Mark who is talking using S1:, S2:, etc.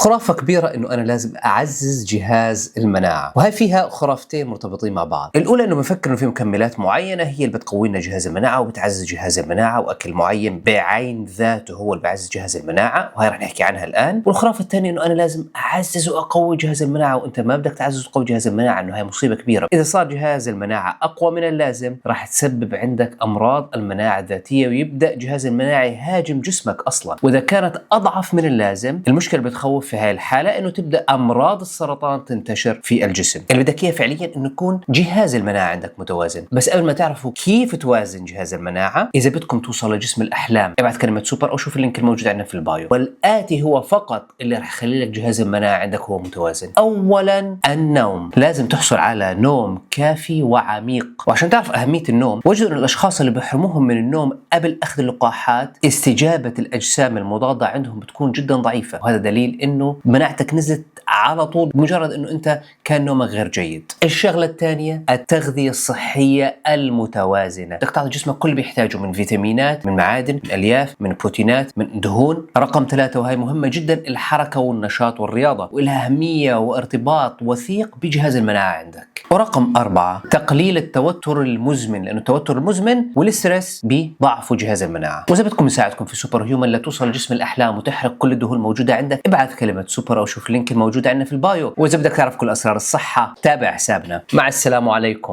S1: خرافة كبيرة انه انا لازم اعزز جهاز المناعة، وهي فيها خرافتين مرتبطين مع بعض. الاولى انه بنفكر انه في مكملات معينة هي اللي بتقوي لنا جهاز المناعة وبتعزز جهاز المناعة، واكل معين بعين ذاته هو اللي بيعزز جهاز المناعة، وهي رح نحكي عنها الان. والخرافة الثانية انه انا لازم اعزز واقوي جهاز المناعة، وانت ما بدك تعزز وتقوي جهاز المناعة، انه هي مصيبة كبيرة. اذا صار جهاز المناعة اقوى من اللازم راح تسبب عندك امراض المناعة الذاتية، ويبدا جهاز المناعة يهاجم جسمك اصلا. واذا كانت اضعف من اللازم المشكلة بتخوف في هاي الحالة انه تبدا امراض السرطان تنتشر في الجسم. اللي بدك اياه فعليا انه يكون جهاز المناعة عندك متوازن. بس قبل ما تعرفوا كيف توازن جهاز المناعة، اذا بدكم توصلوا لجسم الاحلام ابعث كلمة سوبر او شوف اللينك الموجود عندنا في البايو. والآتي هو فقط اللي رح يخلي لك جهاز المناعة عندك هو متوازن. اولا النوم، لازم تحصل على نوم كافي وعميق. وعشان تعرف اهمية النوم، وجدوا ان الاشخاص اللي بيحرموهم من النوم قبل اخذ اللقاحات استجابة الاجسام المضادة عندهم بتكون جدا ضعيفة، وهذا دليل انه مناعتك نزلت على طول بمجرد انه انت كان نومك غير جيد. الشغلة الثانية التغذية الصحية المتوازنة، بدك تعطي جسمك كل اللي بيحتاجه من فيتامينات، من معادن، من الياف، من بروتينات، من دهون. رقم 3 وهي مهمة جدا، الحركة والنشاط والرياضة، ولها أهمية وارتباط وثيق بجهاز المناعة عندك. ورقم 4 تقليل التوتر المزمن، لأنه التوتر المزمن والستريس بيضعفوا جهاز المناعة. وإذا بدكم نساعدكم في سوبر هيومن لتوصل لجسم الأحلام وتحرق كل الدهون الموجودة عندك، ابعث كلمة سوبر أو شوف اللينك الموجود عندنا في البايو. وإذا بدك تعرف كل أسرار الصحة تابع حسابنا. مع السلامة عليكم.